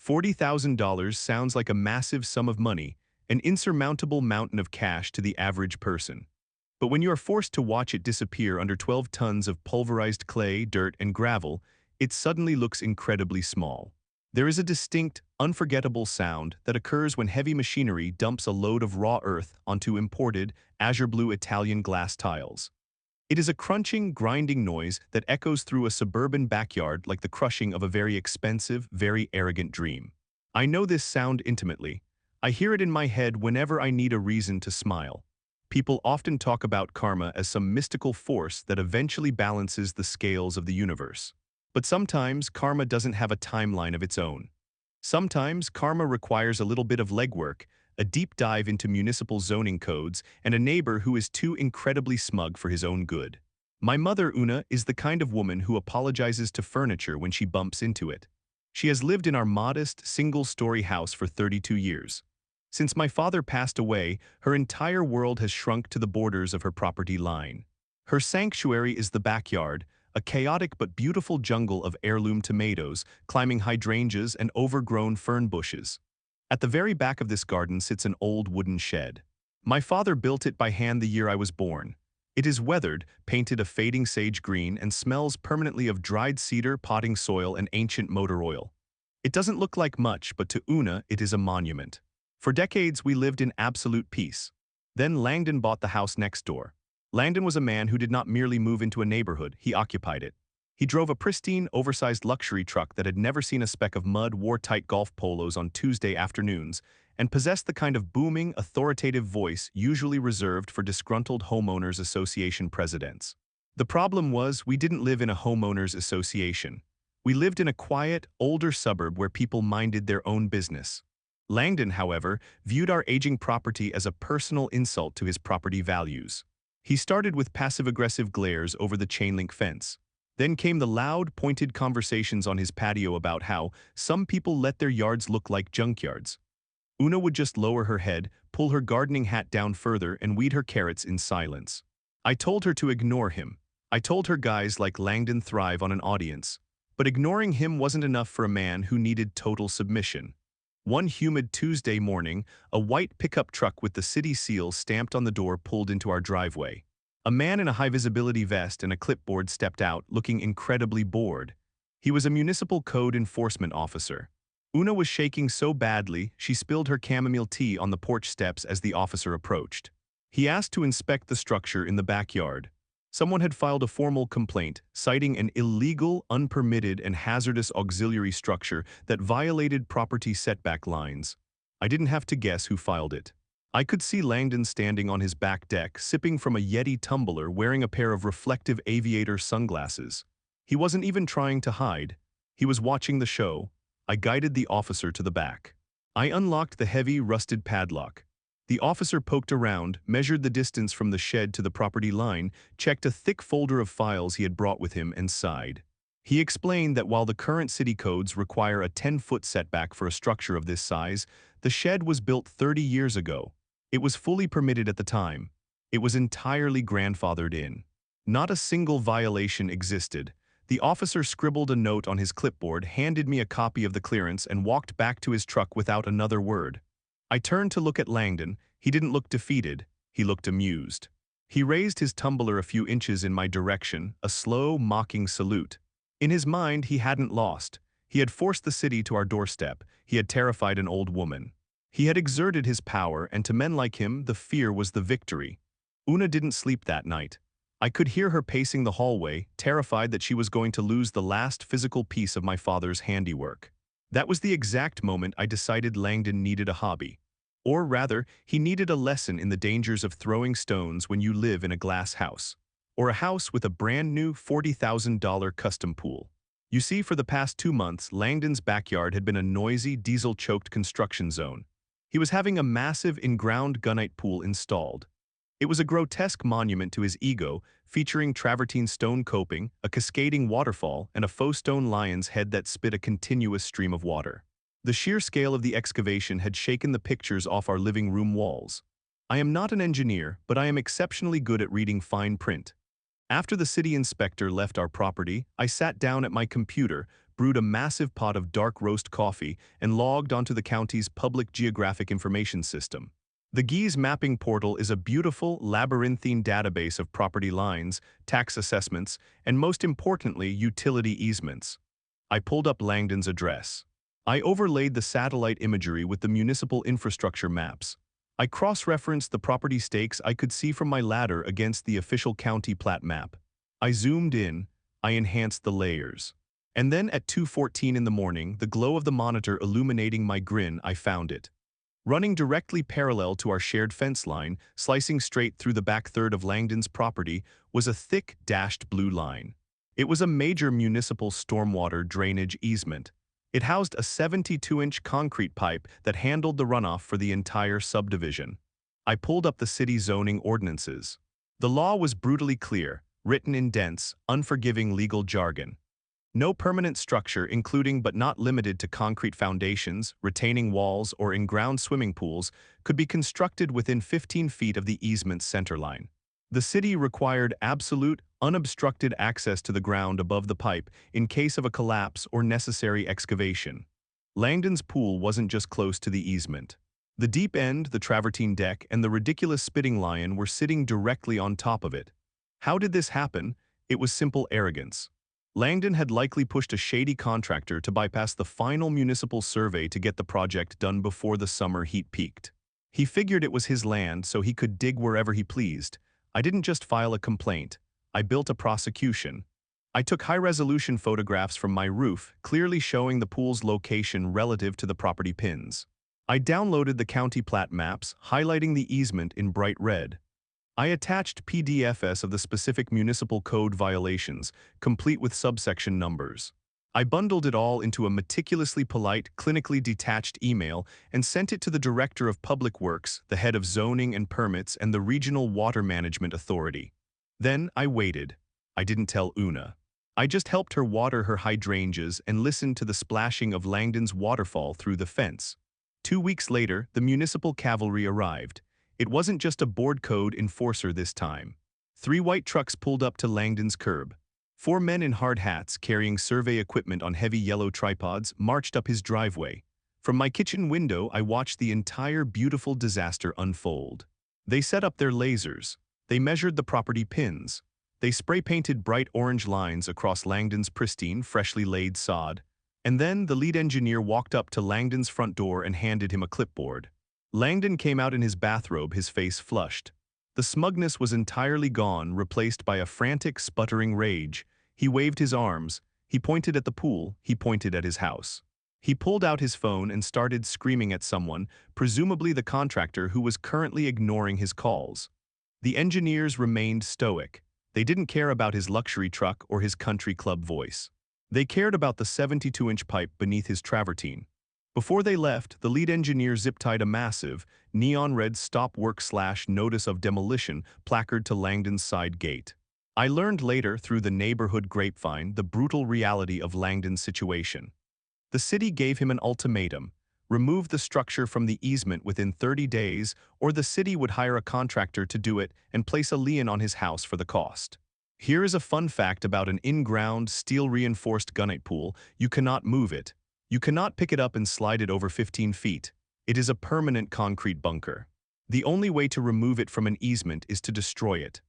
$40,000 sounds like a massive sum of money, an insurmountable mountain of cash to the average person. But when you are forced to watch it disappear under 12 tons of pulverized clay, dirt, and gravel, it suddenly looks incredibly small. There is a distinct, unforgettable sound that occurs when heavy machinery dumps a load of raw earth onto imported, azure blue Italian glass tiles. It is a crunching, grinding noise that echoes through a suburban backyard like the crushing of a very expensive, very arrogant dream. I know this sound intimately. I hear it in my head whenever I need a reason to smile. People often talk about karma as some mystical force that eventually balances the scales of the universe. But sometimes karma doesn't have a timeline of its own. Sometimes karma requires a little bit of legwork, a deep dive into municipal zoning codes, and a neighbor who is too incredibly smug for his own good. My mother, Una, is the kind of woman who apologizes to furniture when she bumps into it. She has lived in our modest, single-story house for 32 years. Since my father passed away, her entire world has shrunk to the borders of her property line. Her sanctuary is the backyard, a chaotic but beautiful jungle of heirloom tomatoes, climbing hydrangeas and overgrown fern bushes. At the very back of this garden sits an old wooden shed. My father built it by hand the year I was born. It is weathered, painted a fading sage green, and smells permanently of dried cedar, potting soil, and ancient motor oil. It doesn't look like much, but to Una it is a monument. For decades we lived in absolute peace. Then Langdon bought the house next door. Langdon was a man who did not merely move into a neighborhood, he occupied it. He drove a pristine, oversized luxury truck that had never seen a speck of mud, wore tight golf polos on Tuesday afternoons, and possessed the kind of booming, authoritative voice usually reserved for disgruntled homeowners association presidents. The problem was we didn't live in a homeowners association. We lived in a quiet, older suburb where people minded their own business. Langdon, however, viewed our aging property as a personal insult to his property values. He started with passive-aggressive glares over the chain-link fence. Then came the loud, pointed conversations on his patio about how some people let their yards look like junkyards. Una would just lower her head, pull her gardening hat down further, and weed her carrots in silence. I told her to ignore him. I told her guys like Langdon thrive on an audience. But ignoring him wasn't enough for a man who needed total submission. One humid Tuesday morning, a white pickup truck with the city seal stamped on the door pulled into our driveway. A man in a high-visibility vest and a clipboard stepped out, looking incredibly bored. He was a municipal code enforcement officer. Una was shaking so badly, she spilled her chamomile tea on the porch steps as the officer approached. He asked to inspect the structure in the backyard. Someone had filed a formal complaint, citing an illegal, unpermitted, and hazardous auxiliary structure that violated property setback lines. I didn't have to guess who filed it. I could see Langdon standing on his back deck, sipping from a Yeti tumbler, wearing a pair of reflective aviator sunglasses. He wasn't even trying to hide. He was watching the show. I guided the officer to the back. I unlocked the heavy, rusted padlock. The officer poked around, measured the distance from the shed to the property line, checked a thick folder of files he had brought with him, and sighed. He explained that while the current city codes require a 10-foot setback for a structure of this size, the shed was built 30 years ago. It was fully permitted at the time. It was entirely grandfathered in. Not a single violation existed. The officer scribbled a note on his clipboard, handed me a copy of the clearance, and walked back to his truck without another word. I turned to look at Langdon. He didn't look defeated. He looked amused. He raised his tumbler a few inches in my direction, a slow, mocking salute. In his mind, he hadn't lost. He had forced the city to our doorstep. He had terrified an old woman. He had exerted his power, and to men like him, the fear was the victory. Una didn't sleep that night. I could hear her pacing the hallway, terrified that she was going to lose the last physical piece of my father's handiwork. That was the exact moment I decided Langdon needed a hobby. Or rather, he needed a lesson in the dangers of throwing stones when you live in a glass house. Or a house with a brand new $40,000 custom pool. You see, for the past 2 months, Langdon's backyard had been a noisy, diesel-choked construction zone. He was having a massive in-ground gunite pool installed. It was a grotesque monument to his ego, featuring travertine stone coping, a cascading waterfall, and a faux stone lion's head that spit a continuous stream of water. The sheer scale of the excavation had shaken the pictures off our living room walls. I am not an engineer, but I am exceptionally good at reading fine print. After the city inspector left our property, I sat down at my computer, brewed a massive pot of dark roast coffee, and logged onto the county's public geographic information system. The GEES mapping portal is a beautiful, labyrinthine database of property lines, tax assessments, and most importantly, utility easements. I pulled up Langdon's address. I overlaid the satellite imagery with the municipal infrastructure maps. I cross-referenced the property stakes I could see from my ladder against the official county plat map. I zoomed in, I enhanced the layers. And then at 2:14 in the morning, the glow of the monitor illuminating my grin, I found it. Running directly parallel to our shared fence line, slicing straight through the back third of Langdon's property, was a thick, dashed blue line. It was a major municipal stormwater drainage easement. It housed a 72-inch concrete pipe that handled the runoff for the entire subdivision. I pulled up the city zoning ordinances. The law was brutally clear, written in dense, unforgiving legal jargon. No permanent structure, including but not limited to concrete foundations, retaining walls, or in-ground swimming pools, could be constructed within 15 feet of the easement's centerline. The city required absolute, unobstructed access to the ground above the pipe in case of a collapse or necessary excavation. Langdon's pool wasn't just close to the easement. The deep end, the travertine deck, and the ridiculous spitting lion were sitting directly on top of it. How did this happen? It was simple arrogance. Langdon had likely pushed a shady contractor to bypass the final municipal survey to get the project done before the summer heat peaked. He figured it was his land, so he could dig wherever he pleased. I didn't just file a complaint. I built a prosecution. I took high-resolution photographs from my roof, clearly showing the pool's location relative to the property pins. I downloaded the county plat maps, highlighting the easement in bright red. I attached PDFs of the specific municipal code violations, complete with subsection numbers. I bundled it all into a meticulously polite, clinically detached email and sent it to the Director of Public Works, the head of zoning and permits, and the Regional Water Management Authority. Then I waited. I didn't tell Una. I just helped her water her hydrangeas and listened to the splashing of Langdon's waterfall through the fence. 2 weeks later, the municipal cavalry arrived. It wasn't just a board code enforcer this time. 3 white trucks pulled up to Langdon's curb. 4 men in hard hats carrying survey equipment on heavy yellow tripods marched up his driveway. From my kitchen window, I watched the entire beautiful disaster unfold. They set up their lasers. They measured the property pins. They spray-painted bright orange lines across Langdon's pristine, freshly laid sod. And then the lead engineer walked up to Langdon's front door and handed him a clipboard. Langdon came out in his bathrobe, his face flushed. The smugness was entirely gone, replaced by a frantic, sputtering rage. He waved his arms. He pointed at the pool. He pointed at his house. He pulled out his phone and started screaming at someone, presumably the contractor who was currently ignoring his calls. The engineers remained stoic. They didn't care about his luxury truck or his country club voice. They cared about the 72-inch pipe beneath his travertine. Before they left, the lead engineer zip-tied a massive, neon-red stop work/notice of demolition placard to Langdon's side gate. I learned later, through the neighborhood grapevine, the brutal reality of Langdon's situation. The city gave him an ultimatum: remove the structure from the easement within 30 days, or the city would hire a contractor to do it and place a lien on his house for the cost. Here is a fun fact about an in-ground, steel-reinforced gunite pool: you cannot move it. You cannot pick it up and slide it over 15 feet. It is a permanent concrete bunker. The only way to remove it from an easement is to destroy it.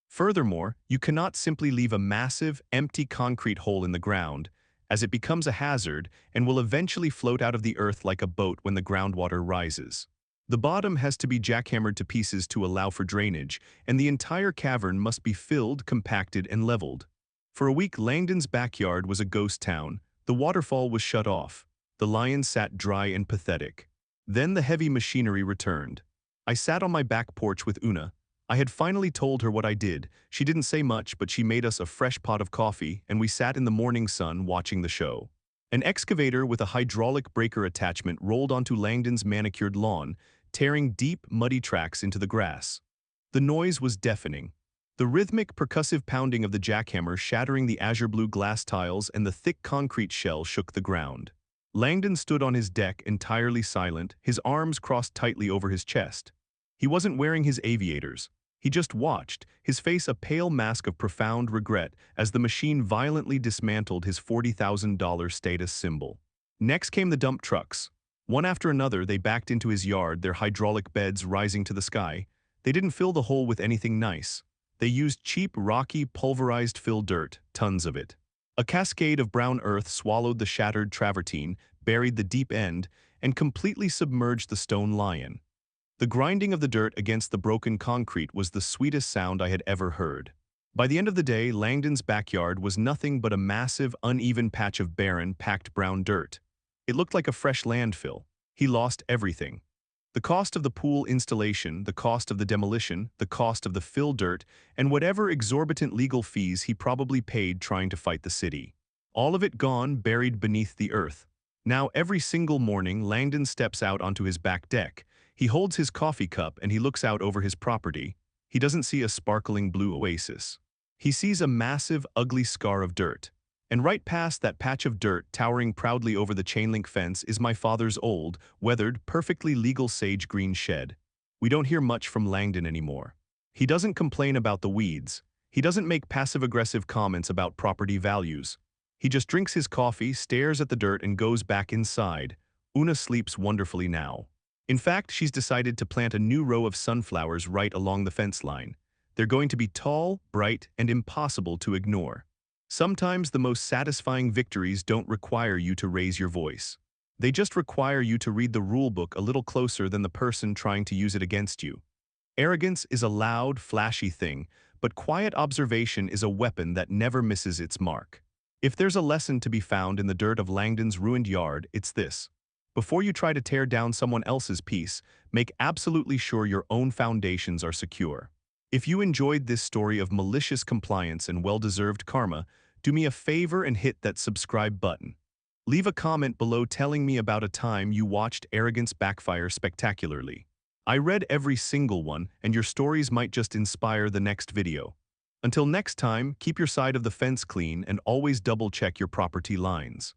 Furthermore, you cannot simply leave a massive, empty concrete hole in the ground, as it becomes a hazard and will eventually float out of the earth like a boat when the groundwater rises. The bottom has to be jackhammered to pieces to allow for drainage, and the entire cavern must be filled, compacted, and leveled. For a week, Langdon's backyard was a ghost town. The waterfall was shut off. The lion sat dry and pathetic. Then the heavy machinery returned. I sat on my back porch with Una. I had finally told her what I did. She didn't say much, but she made us a fresh pot of coffee, and we sat in the morning sun watching the show. An excavator with a hydraulic breaker attachment rolled onto Langdon's manicured lawn, tearing deep, muddy tracks into the grass. The noise was deafening. The rhythmic, percussive pounding of the jackhammer shattering the azure blue glass tiles and the thick concrete shell shook the ground. Langdon stood on his deck entirely silent, his arms crossed tightly over his chest. He wasn't wearing his aviators. He just watched, his face a pale mask of profound regret as the machine violently dismantled his $40,000 status symbol. Next came the dump trucks. One after another, they backed into his yard, their hydraulic beds rising to the sky. They didn't fill the hole with anything nice. They used cheap, rocky, pulverized fill dirt, tons of it. A cascade of brown earth swallowed the shattered travertine, buried the deep end, and completely submerged the stone lion. The grinding of the dirt against the broken concrete was the sweetest sound I had ever heard. By the end of the day, Langdon's backyard was nothing but a massive, uneven patch of barren, packed brown dirt. It looked like a fresh landfill. He lost everything. The cost of the pool installation, the cost of the demolition, the cost of the fill dirt, and whatever exorbitant legal fees he probably paid trying to fight the city. All of it gone, buried beneath the earth. Now every single morning, Langdon steps out onto his back deck. He holds his coffee cup and he looks out over his property. He doesn't see a sparkling blue oasis. He sees a massive, ugly scar of dirt. And right past that patch of dirt, towering proudly over the chain-link fence, is my father's old, weathered, perfectly legal sage green shed. We don't hear much from Langdon anymore. He doesn't complain about the weeds. He doesn't make passive-aggressive comments about property values. He just drinks his coffee, stares at the dirt, and goes back inside. Una sleeps wonderfully now. In fact, she's decided to plant a new row of sunflowers right along the fence line. They're going to be tall, bright, and impossible to ignore. Sometimes the most satisfying victories don't require you to raise your voice. They just require you to read the rulebook a little closer than the person trying to use it against you. Arrogance is a loud, flashy thing, but quiet observation is a weapon that never misses its mark. If there's a lesson to be found in the dirt of Langdon's ruined yard, it's this. Before you try to tear down someone else's piece, make absolutely sure your own foundations are secure. If you enjoyed this story of malicious compliance and well-deserved karma, do me a favor and hit that subscribe button. Leave a comment below telling me about a time you watched arrogance backfire spectacularly. I read every single one, and your stories might just inspire the next video. Until next time, keep your side of the fence clean and always double-check your property lines.